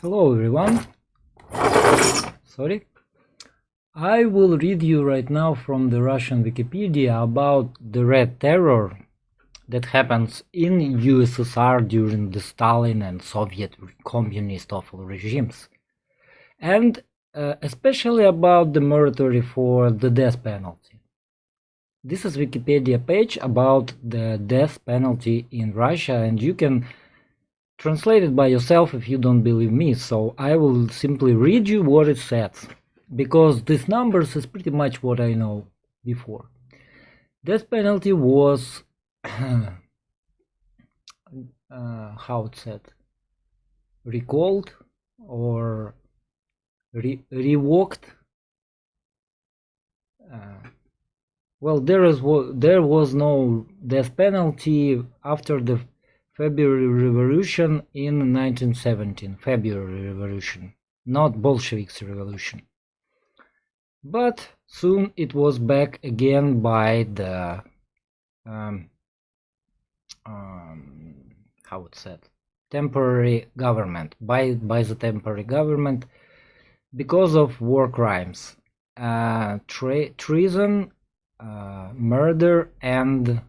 Hello everyone. Sorry. I will read you right now from the Russian Wikipedia about the Red Terror that happens in USSR during the Stalin and Soviet communist awful regimes, and especially about the moratorium for the death penalty. This is Wikipedia page about the death penalty in Russia, and you can translate it by yourself if you don't believe me. So I will simply read you what it says, because these numbers is pretty much what I know before. Death penalty was how it said, recalled or revoked. Well, there was no death penalty after the February Revolution in 1917. February Revolution, not Bolsheviks Revolution. But soon it was back again by the how it said, temporary government, by the temporary government, because of war crimes, treason, murder, and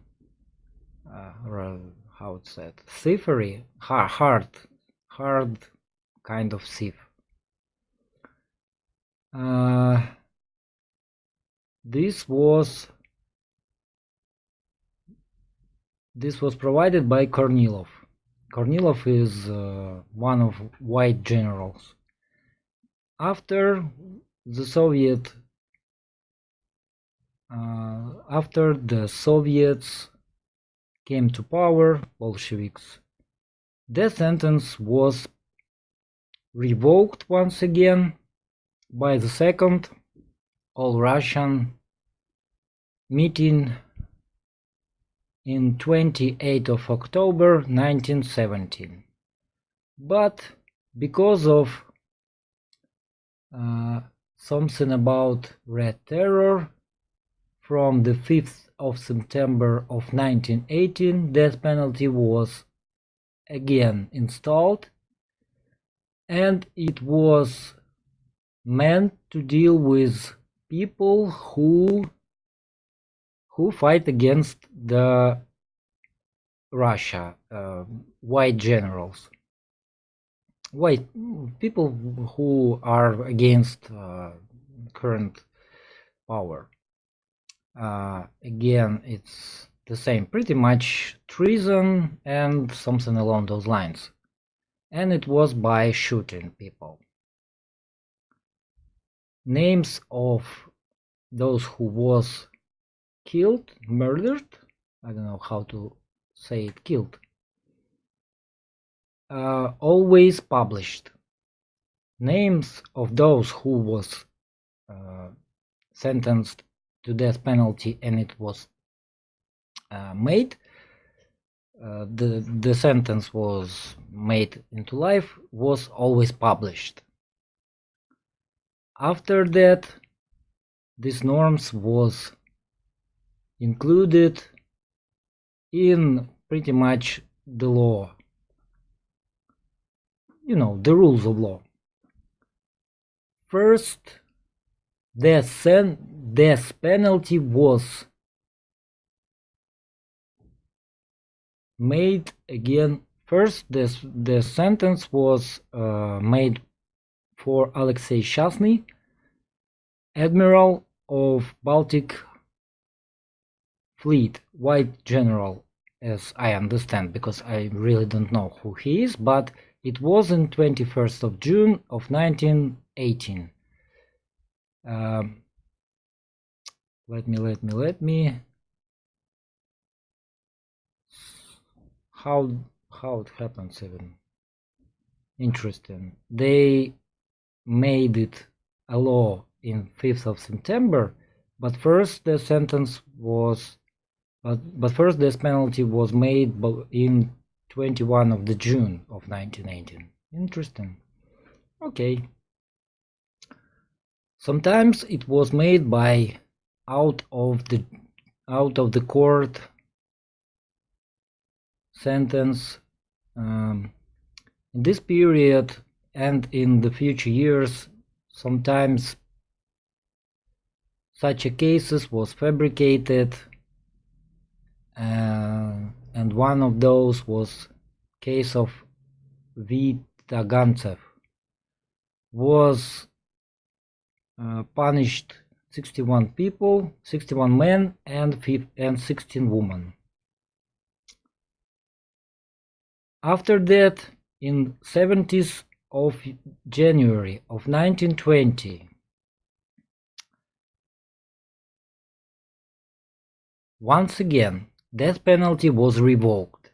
how it said, thievery, hard kind of thief. This was provided by Kornilov. Kornilov is one of white generals. After the Soviets came to power, Bolsheviks, death sentence was revoked once again by the second All-Russian meeting in 28th of October 1917. But because of something about Red Terror, from the 5th of September of 1918, death penalty was again installed, and it was meant to deal with people who fight against the Russia, white generals, white people who are against current power. Again, it's the same, pretty much treason and something along those lines, and it was by shooting people. Names of those who was killed, murdered, I don't know how to say it, killed, always published. Names of those who was sentenced to death penalty and it was made, the sentence was made into life, was always published. After that, these norms was included in pretty much the law, you know, the rules of law. First, death penalty was made again. First, the sentence was made for Alexei Shasny, Admiral of Baltic Fleet, white general, as I understand, because I really don't know who he is, but it was in 21st of June of 1918. Let me. How it happens even. Interesting. They made it a law in 5th of September, but first the sentence was, but first this penalty was made in 21 of the June of 1918. Interesting. Okay. Sometimes it was made by out of the court sentence. In this period, and in the future years sometimes such a cases was fabricated, and one of those was case of Vitagantsev. Was punished 61 people, 61 men and 16 women. After that, in 70th of January of 1920, once again, death penalty was revoked.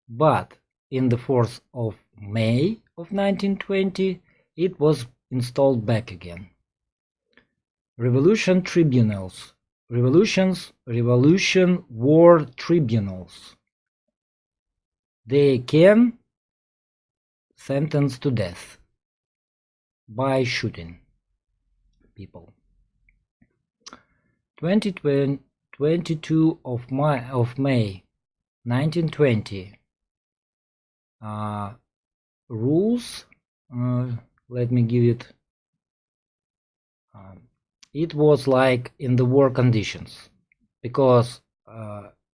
But in the 4th of May of 1920, it was installed back again. Revolution war tribunals. They can sentence to death by shooting people. 22 of May 1920 rules. Let me give it. It was like in the war conditions, because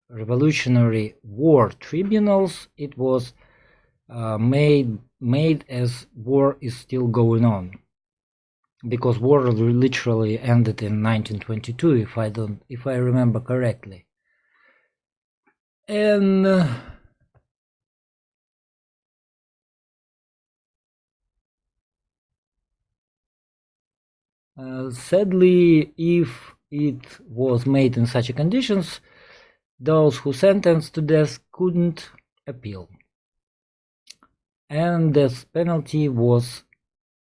revolutionary war tribunals, it was made as war is still going on, because war literally ended in 1922, if I remember correctly. And sadly, if it was made in such conditions, those who sentenced to death couldn't appeal, and death penalty was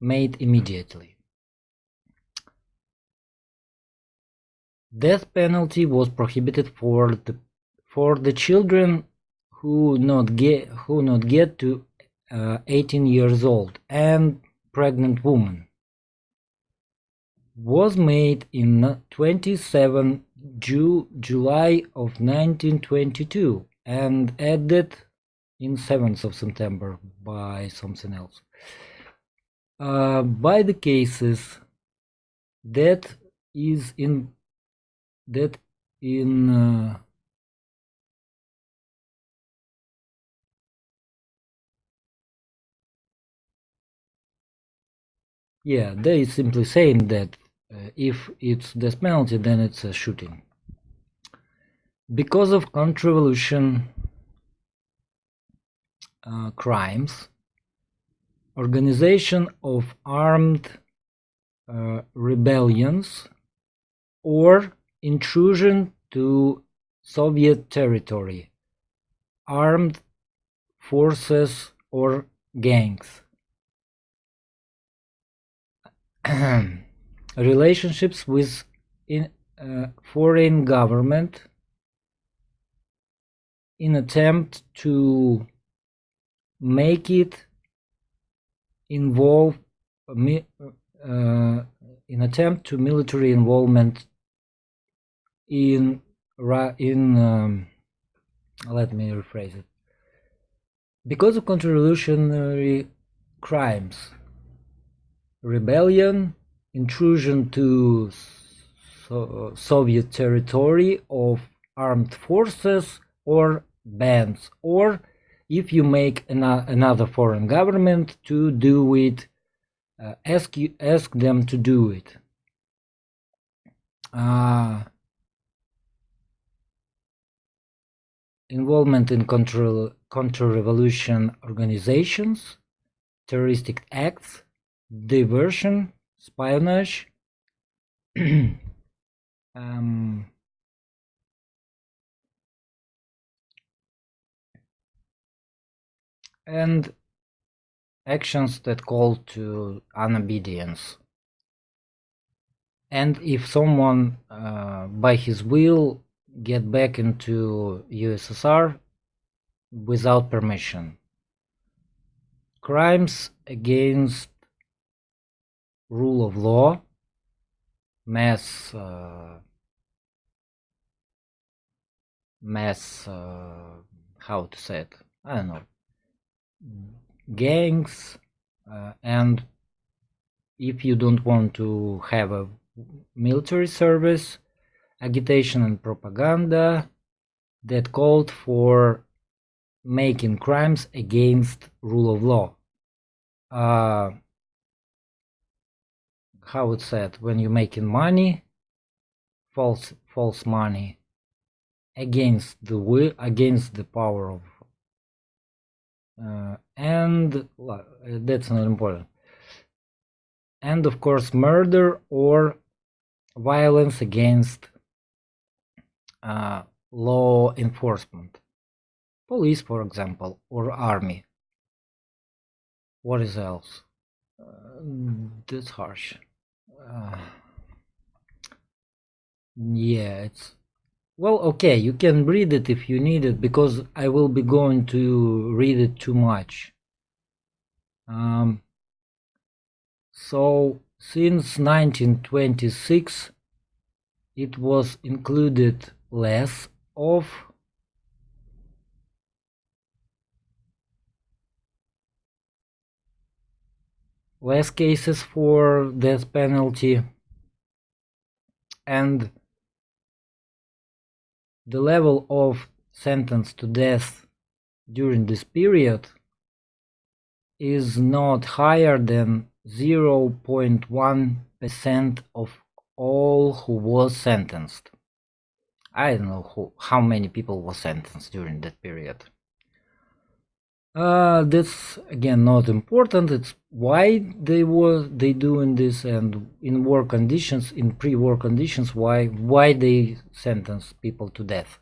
made immediately. Death penalty was prohibited for the children who not get to 18 years old and pregnant women. Was made in 27 July of 1922 and added in 7th of September by something else. By the cases that in yeah, they simply saying that if it's death penalty, then it's a shooting. Because of counter-revolution crimes, organization of armed rebellions or intrusion to Soviet territory, armed forces or gangs, relationships with foreign government in attempt to make it involve in attempt to military involvement in let me rephrase it. Because of counter-revolutionary crimes, rebellion, intrusion to Soviet territory of armed forces or bands, or if you make another foreign government to do it, ask them to do it. Involvement in counter-revolution organizations, terroristic acts, diversion, espionage, and actions that call to unobedience. And if someone by his will get back into USSR without permission. Crimes against rule of law, mass how to say it, I don't know, gangs, and if you don't want to have a military service, agitation and propaganda that called for making crimes against rule of law. How it's said, when you're making money, false money, against the will, against the power of, and that's not important. And of course, murder or violence against law enforcement, police, for example, or army. What is else? That's harsh. Yeah, it's, well, okay, you can read it if you need it, because I will be going to read it too much. So since 1926 it was included less cases for death penalty, and the level of sentence to death during this period is not higher than 0.1% of all who was sentenced. I don't know how many people were sentenced during that period. That's again not important. It's why they doing this, and in war conditions, in pre-war conditions, why they sentence people to death.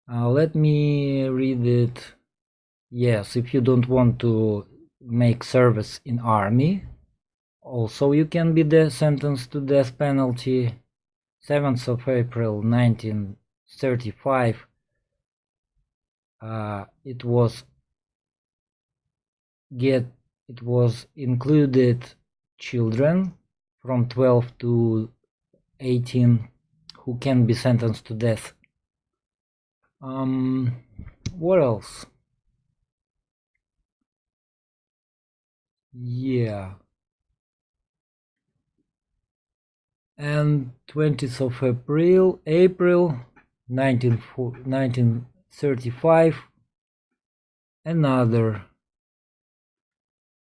Let me read it. Yes, if you don't want to make service in army, also you can be sentenced to death penalty. 7th of April 1935. It was included children from 12 to 18 who can be sentenced to death. What else? Yeah. And 20th of April 1935, another.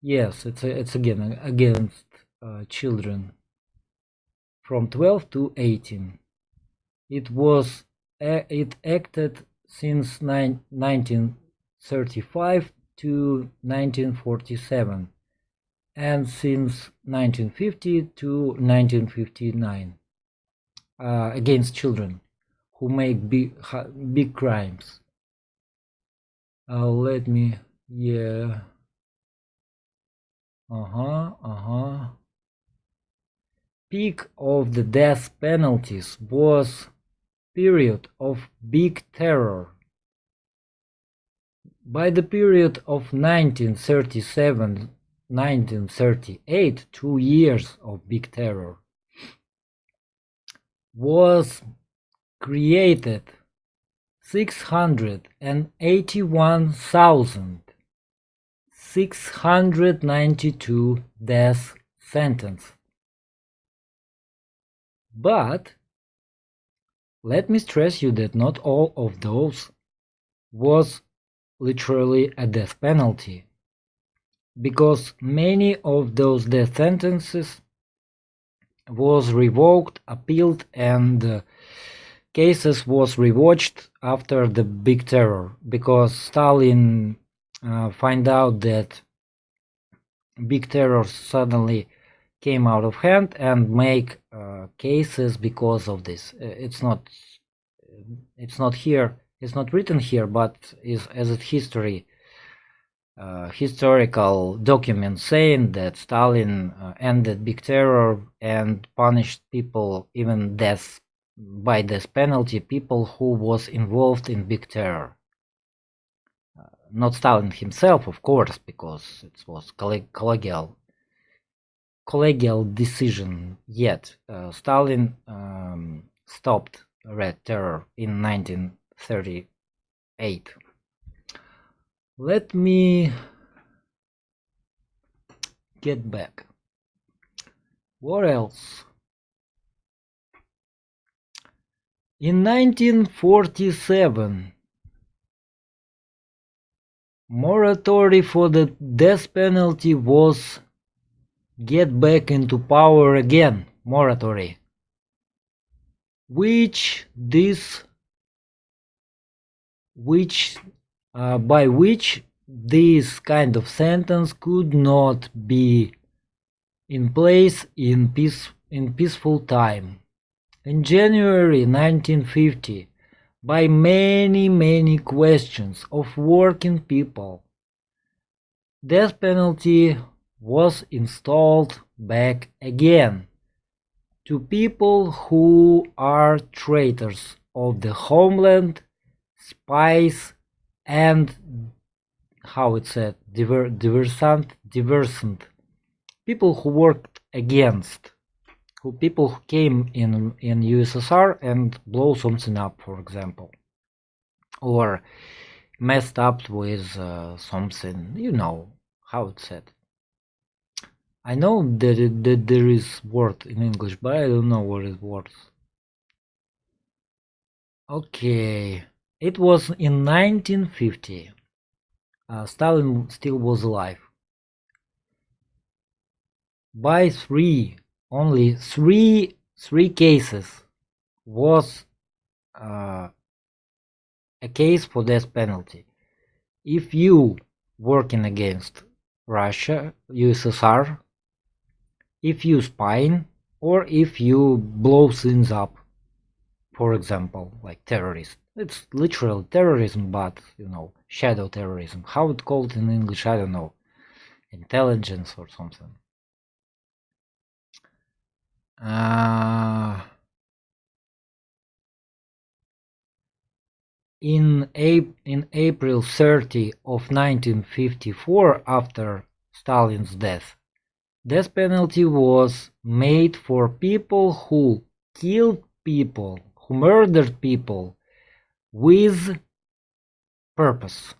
Yes, it's again against children from 12 to 18. It acted since 1935 to 1947, and since 1950 to 1959, against children who make big crimes. Let me, yeah. Peak of the death penalties was period of big terror. By the period of 1937-1938, 2 years of big terror, was created 681,692 death sentences. But let me stress you that not all of those was literally a death penalty, because many of those death sentences was revoked, appealed, and cases was rewatched after the big terror, because Stalin find out that big terror suddenly came out of hand and make cases because of this. It's not here, it's not written here, but is as a historical document saying that Stalin ended big terror and punished people, even death by death penalty, people who was involved in big terror. Not Stalin himself, of course, because it was collegial decision. Yet Stalin stopped Red Terror in 1938. Let me get back. What else? In 1947, moratorium for the death penalty was get back into power again, moratorium, by which this kind of sentence could not be in place in peaceful time. In January 1950, by many questions of working people, death penalty was installed back again to people who are traitors of the homeland, spies, and how it's said, diversant, people who worked against, people who came in USSR and blow something up, for example, or messed up with something, you know how it's said. I know that there is word in English, but I don't know what it works. Okay, it was in 1950. Stalin still was alive. By only three cases was a case for death penalty. If you working against Russia, USSR, if you spying, or if you blow things up, for example, like terrorist. It's literal terrorism, but you know, shadow terrorism. How it's called in English, I don't know. Intelligence or something. In April 30 of 1954, after Stalin's death, death penalty was made for people who killed people, who murdered people with purpose.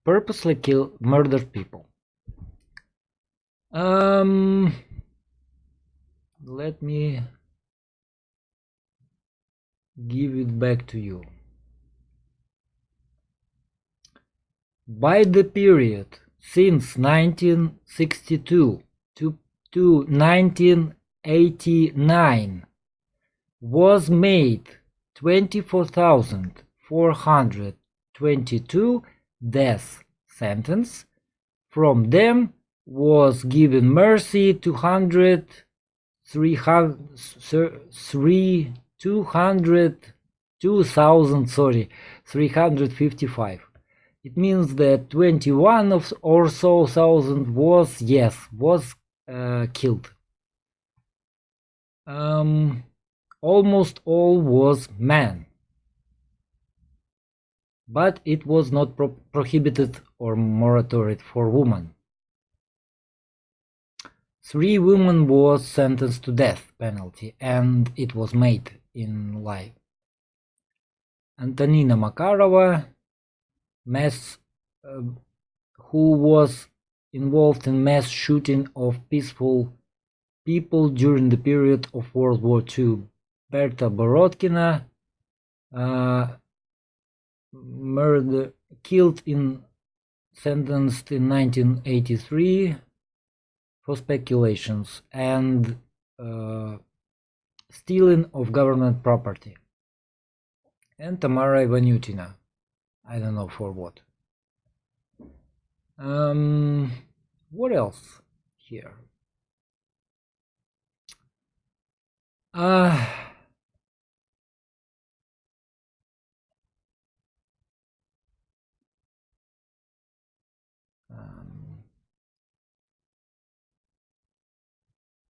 Purposely murdered people. Let me give it back to you. By the period since 1962 to 1989 was made 24,422 death sentence. From them was given mercy 355. It means that 21 or so thousand was killed. Almost all was men, but it was not prohibited or moratorium for women. 3 women was sentenced to death penalty, and it was made in life. Antonina Makarova, who was involved in mass shooting of peaceful people during the period of World War II. Berta Borodkina, sentenced in 1983 for speculations and stealing of government property. And Tamara Ivanutina, I don't know for what. What else here?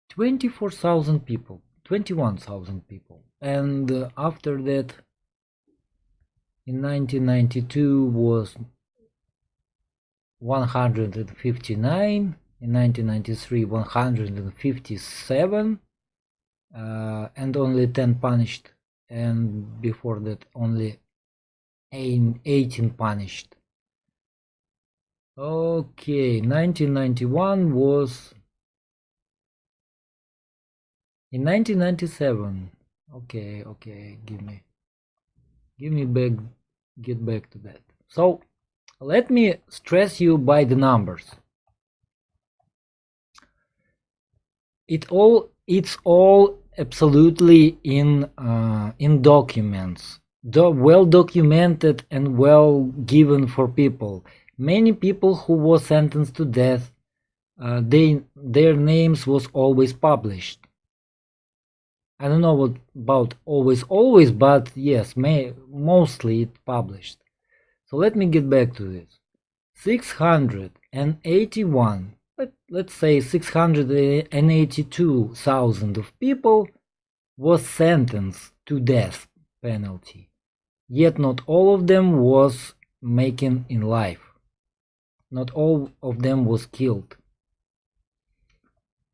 24,000 people, 21,000 people, and after that, in 1992 was 159, in 1993 157, and only 10 punished, and before that only 18 punished. Okay, 1991 was in 1997. Okay, give me back, get back to that. So let me stress you by the numbers. It's all absolutely in documents, well documented and well given for people. Many people who were sentenced to death, their names was always published. I don't know what about always, but yes, mostly it published. So let me get back to this. 681, let's say 682,000 of people was sentenced to death penalty. Yet not all of them was making in life. Not all of them was killed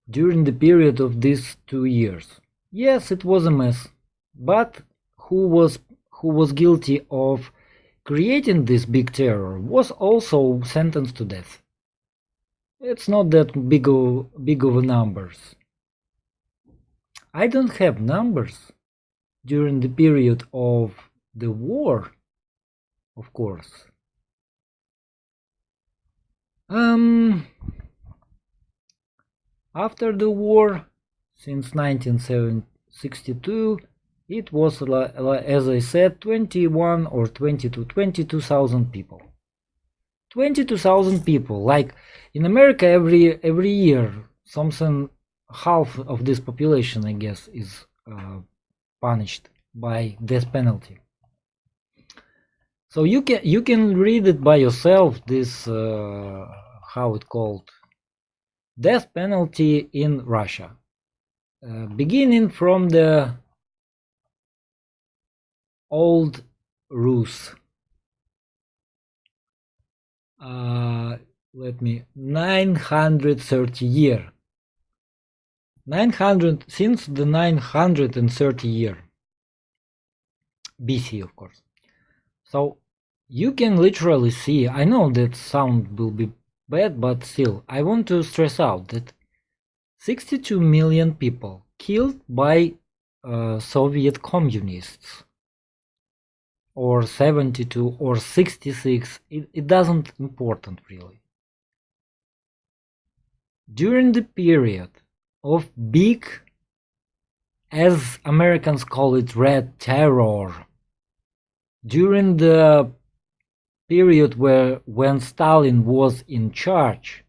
during the period of these 2 years. Yes, it was a mess, but who was guilty of creating this big terror was also sentenced to death. It's not that big of numbers. I don't have numbers during the period of the war, of course. After the war, since 1962, it was, as I said, 21 or 22,000 people. 22,000 people. Like in America, every year, something half of this population, I guess, is punished by death penalty. So you can read it by yourself. This how it called, death penalty in Russia, beginning from the old Rus. 930 year. 900 since the 930 year BC, of course. So you can literally see, I know that sound will be bad, but still, I want to stress out that 62 million people killed by Soviet communists, or 72 or 66, it doesn't important really. During the period of big, as Americans call it, red terror, during the period when Stalin was in charge,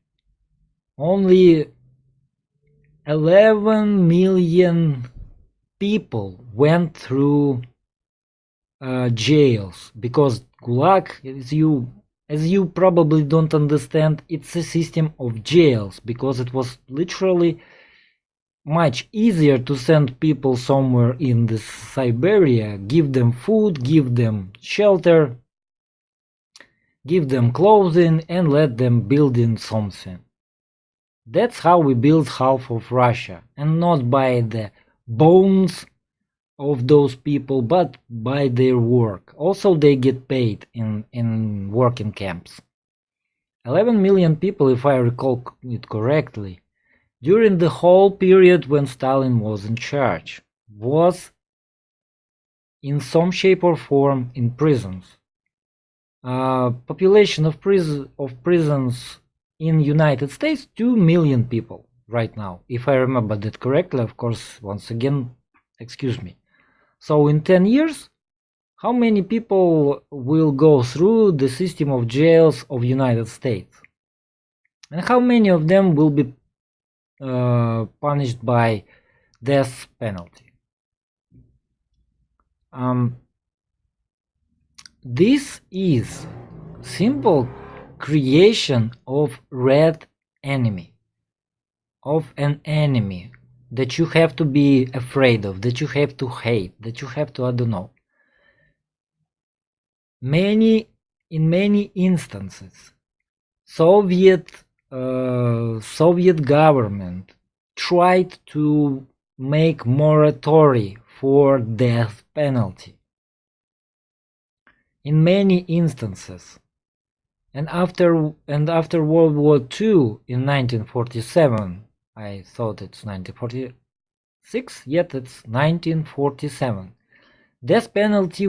only 11 million people went through jails, because Gulag, as you probably don't understand, it's a system of jails, because it was literally much easier to send people somewhere in the Siberia, give them food, give them shelter, give them clothing, and let them build in something. That's how we built half of Russia, and not by the bones of those people, but by their work. Also, they get paid in working camps. 11 million people, if I recall it correctly, during the whole period when Stalin was in charge, was in some shape or form in prisons. Population of prisons in United States, 2 million people right now, if I remember that correctly. Of course, once again, excuse me. So in 10 years, how many people will go through the system of jails of United States? And how many of them will be punished by death penalty? This is simple creation of red enemy, of an enemy that you have to be afraid of, that you have to hate, that you have to, I don't know. In many instances, Soviet government tried to make moratorium for death penalty. In many instances, And after World War II in 1947, I thought it's 1946, yet it's 1947. Death penalty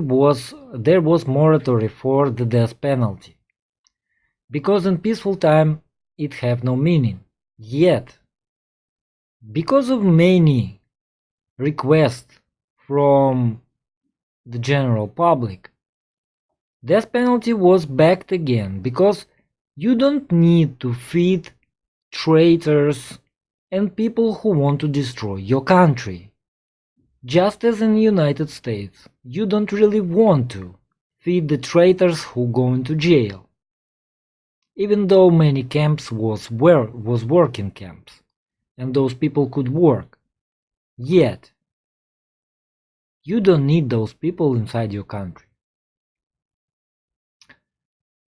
there was moratorium for the death penalty, because in peaceful time it have no meaning. Yet, because of many requests from the general public, death penalty was backed again, because you don't need to feed traitors and people who want to destroy your country. Just as in the United States, you don't really want to feed the traitors who go into jail. Even though many camps was working camps, and those people could work, yet you don't need those people inside your country.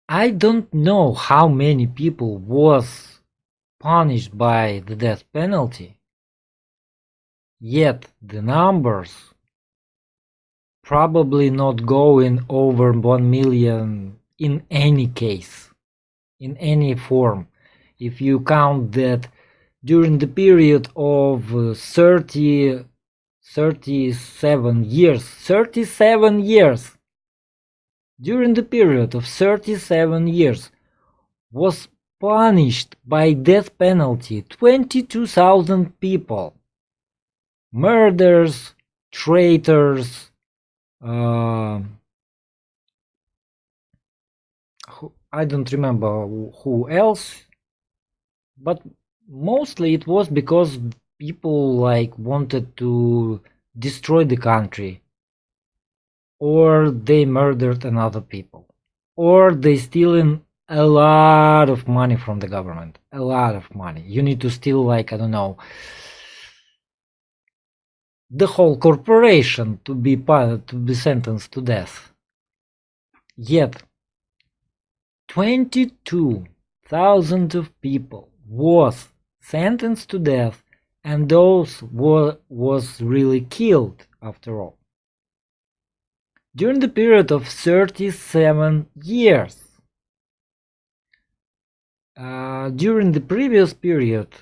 I don't know how many people was punished by the death penalty, yet the numbers probably not going over 1 million in any case, in any form. If you count that during the period of 37 years, during the period of 37 years was punished by death penalty 22,000 people. Murders, traitors, I don't remember who else, but mostly it was because people wanted to destroy the country, or they murdered another people, or they stealing a lot of money from the government. A lot of money. You need to steal, I don't know, the whole corporation to be sentenced to death. Yet 22,000 of people was sentenced to death, and those was really killed after all. During the period of 37 years. During the previous period,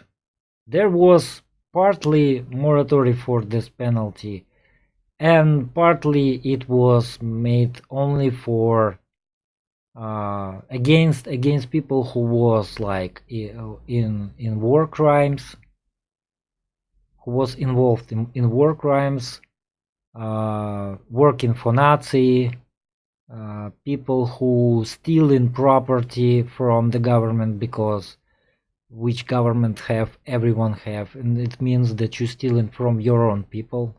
there was partly moratorium for this penalty, and partly it was made only for against people who was in war crimes, who was involved in war crimes, working for Nazi, people who stealing property from the government, because which government have, everyone have, and it means that you stealing from your own people,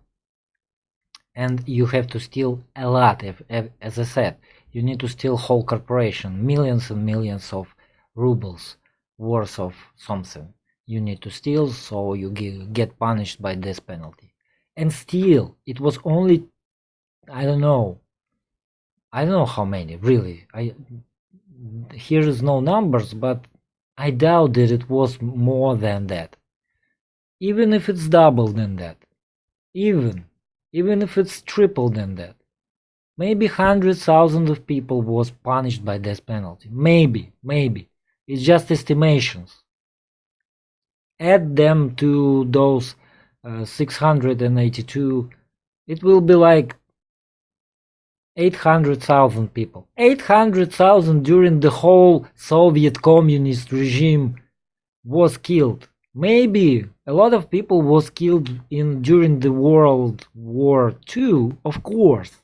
and you have to steal a lot. As I said, you need to steal whole corporation, millions and millions of rubles worth of something you need to steal, so you get punished by this penalty. And still, it was only, I don't know how many, really. Here is no numbers, but I doubt that it was more than that. Even if it's double than that, even if it's triple than that, maybe 100,000 of people was punished by death penalty. Maybe. It's just estimations. Add them to those 682, it will be 800,000 people. 800,000 during the whole Soviet communist regime was killed. Maybe a lot of people was killed during the World War II, of course,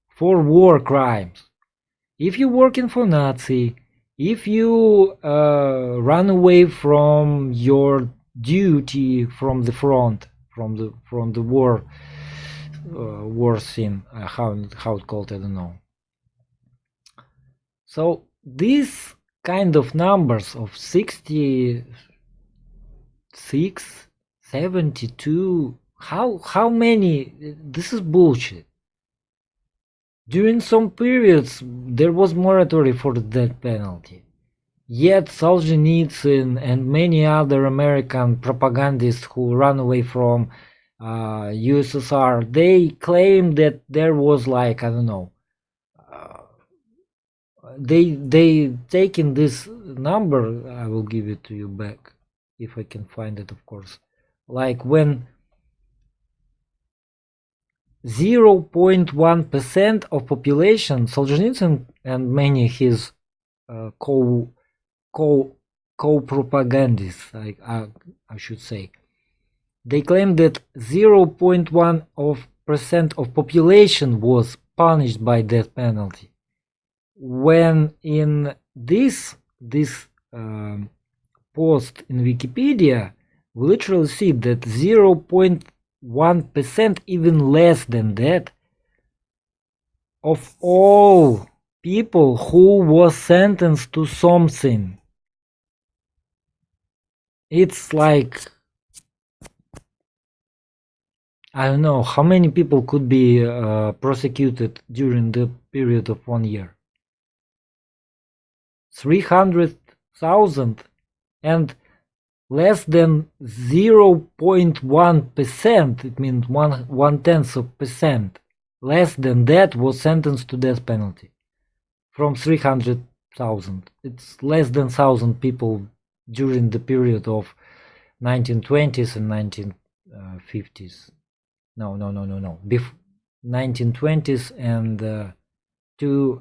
for war crimes. If you're working for Nazi, if you run away from your duty from the front, from the war scene, how it called, I don't know. So these kind of numbers of 66, 72, how many? This is bullshit. During some periods there was moratorium for the death penalty, yet Solzhenitsyn and many other American propagandists who ran away from USSR, they claimed that there was I don't know, they taken this number, I will give it to you back if I can find it, of course, like when 0.1% of population, Solzhenitsyn and many of his co-propagandists, I should say, they claim that 0.1% of population was punished by death penalty. When in this post in Wikipedia, we literally see that 0.1%, even less than that, of all people who was sentenced to something. It's like, I don't know how many people could be prosecuted during the period of 1 year. 300,000, and less than 0.1%, it means 1/10%, less than that was sentenced to death penalty. From 300,000, it's less than 1,000 people during the period of 1920s and 1950s. No. 1920s and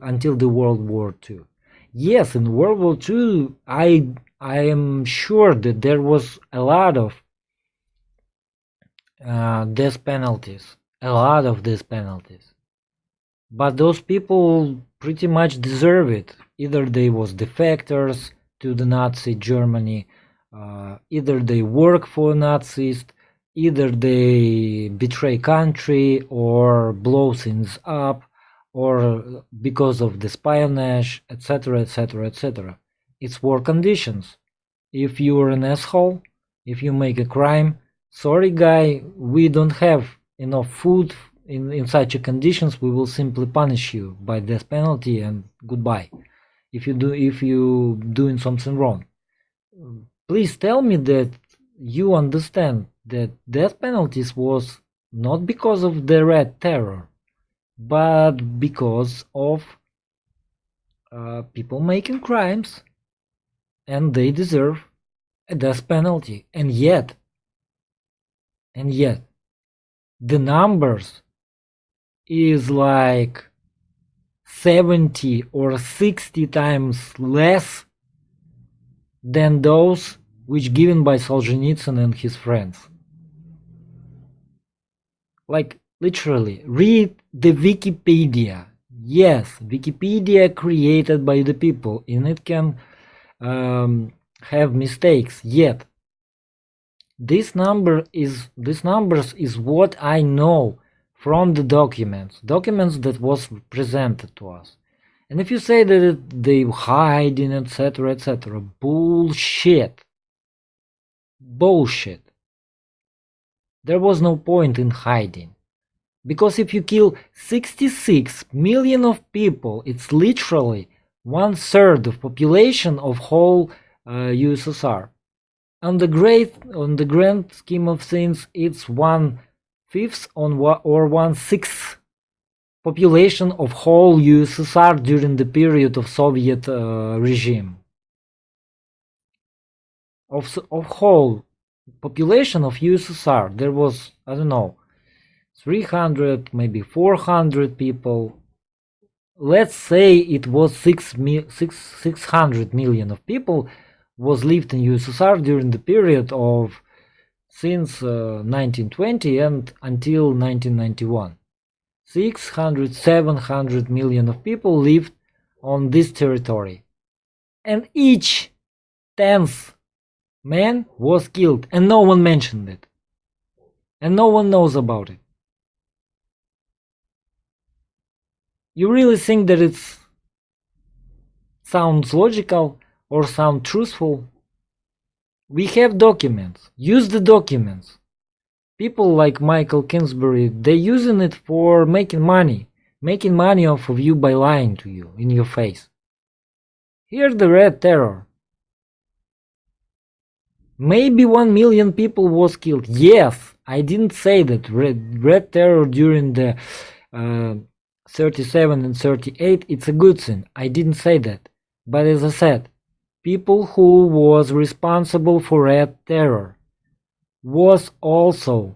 until the World War II. Yes, in World War II, I am sure that there was a lot of death penalties, but those people pretty much deserve it. Either they was defectors to the Nazi Germany, either they work for Nazis, either they betray country or blow things up, or because of the espionage, etc., etc., etc. It's war conditions. If you're an asshole, if you make a crime, sorry guy, we don't have enough food in such conditions, we will simply punish you by death penalty and goodbye. If you doing something wrong, please tell me that you understand that death penalties was not because of the Red Terror, but because of people making crimes, and they deserve a death penalty. And yet, the numbers is like 70 or 60 times less than those which given by Solzhenitsyn and his friends. Like, literally, read the Wikipedia. Yes, Wikipedia created by the people, and it can have mistakes. Yet, this numbers is what I know from the documents that was presented to us. And if you say that they hiding, etc., etc., bullshit. There was no point in hiding, because if you kill 66 million of people, it's literally 1/3 of population of whole USSR. On the grand scheme of things, it's 1/5 or 1/6 population of whole USSR during the period of Soviet regime. Of whole population of USSR, there was, I don't know, 300, maybe 400 people. Let's say it was 600 million of people was lived in USSR during the period of since 1920 and until 1991. 600, 700 million of people lived on this territory, and each 10th man was killed, and no one mentioned it, and no one knows about it. You really think that it sounds logical or sound truthful? We have documents. Use the documents. People like Michael Kingsbury, they're using it for making money off of you by lying to you in your face. Here's the Red Terror. Maybe 1 million people was killed. Yes, I didn't say that Red Terror during the 37 and 38, it's a good thing. I didn't say that. But as I said, people who was responsible for red terror was also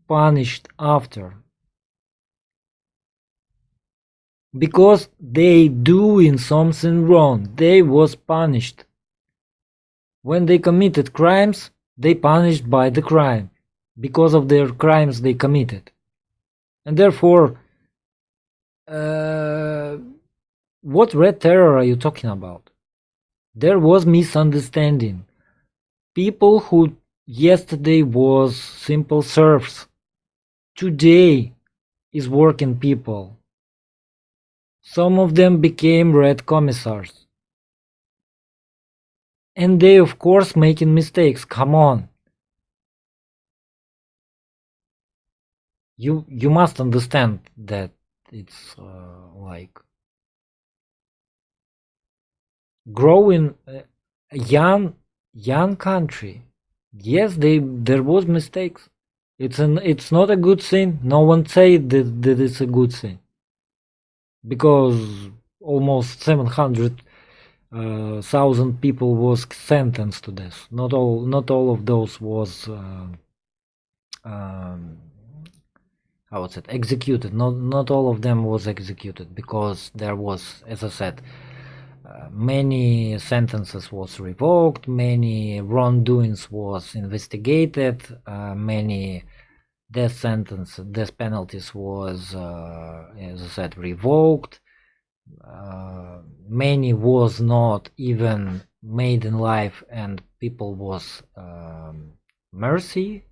punished after. Because they doing something wrong, they was punished. When they committed crimes, they punished by the crime. Because of their crimes they committed. And therefore, what red terror are you talking about? There was misunderstanding. People who yesterday was simple serfs, today is working people. Some of them became red commissars. And they of course making mistakes, come on. You must understand that it's like growing a young country. Yes, there was mistakes. It's not a good thing. No one say that it's a good thing, because almost 700,000 people was sentenced to death. Not all of those was how was it executed. Not all of them was executed, because there was, as I said, many sentences was revoked, many wrongdoings was investigated, many death penalties was, as I said, revoked. Many was not even made in life, and people was mercy.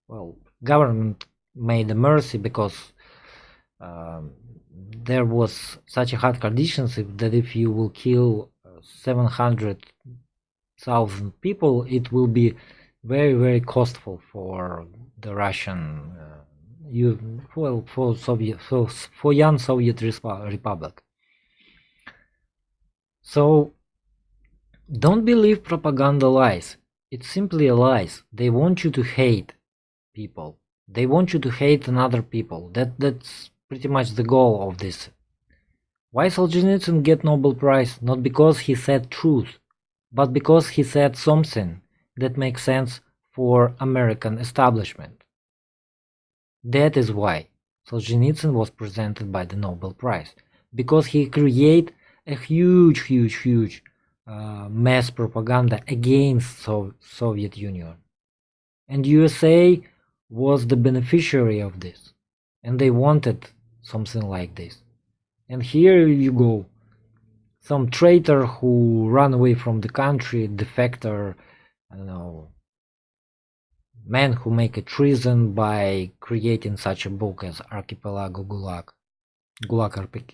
Well, government made a mercy because there was such a hard conditions that if you will kill 700,000 people, it will be very, very costly for the Russian, for young Soviet Republic. So don't believe propaganda lies. It's simply a lies. They want you to hate people. They want you to hate another people. That's pretty much the goal of this. Why Solzhenitsyn get Nobel Prize? Not because he said truth, but because he said something that makes sense for American establishment. That is why Solzhenitsyn was presented by the Nobel Prize, because he create a huge mass propaganda against Soviet Union, and USA was the beneficiary of this, and they wanted something like this. And here you go, some traitor who ran away from the country, defector, I don't know, man who make a treason by creating such a book as Gulag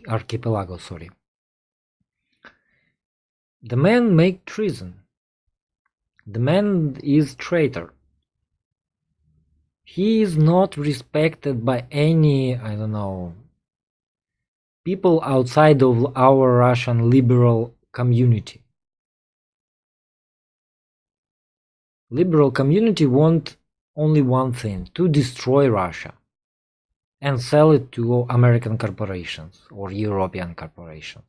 Archipelago, sorry. The man make treason. The man is traitor. He is not respected by any, I don't know, people outside of our Russian liberal community. Liberal community want only one thing, to destroy Russia and sell it to American corporations or European corporations.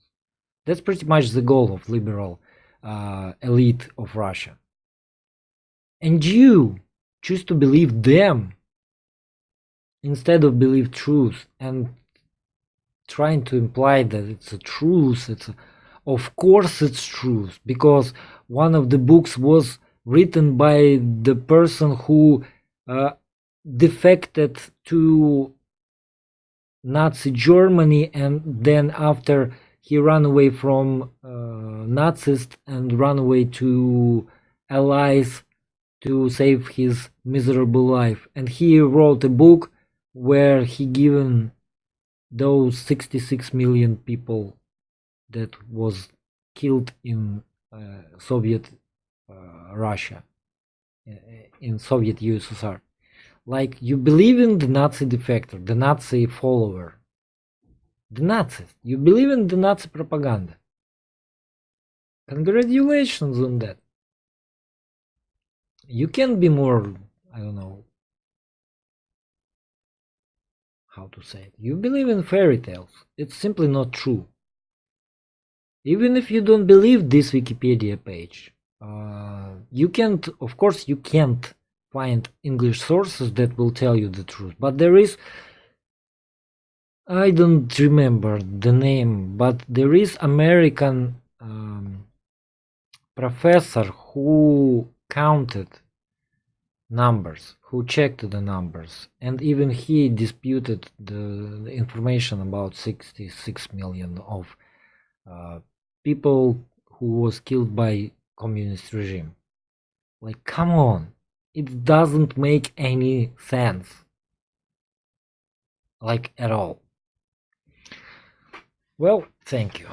That's pretty much the goal of liberal elite of Russia. And you choose to believe them instead of believe truth and trying to imply that it's a truth. Of course it's truth, because one of the books was written by the person who defected to Nazi Germany, and then after he ran away from Nazis and ran away to Allies to save his miserable life. And he wrote a book where he given those 66 million people that was killed in Soviet Russia, in Soviet USSR. Like, you believe in the Nazi defector, the Nazi follower, the Nazis. You believe in the Nazi propaganda. Congratulations on that. You can be more, I don't know, how to say it. You believe in fairy tales. It's simply not true. Even if you don't believe this Wikipedia page, you can't, of course, you can't find English sources that will tell you the truth. But there is, I don't remember the name, but there is American professor who counted numbers, who checked the numbers, and even he disputed the information about 66 million of people who was killed by communist regime. Like, come on, it doesn't make any sense, like, at all. Well, thank you.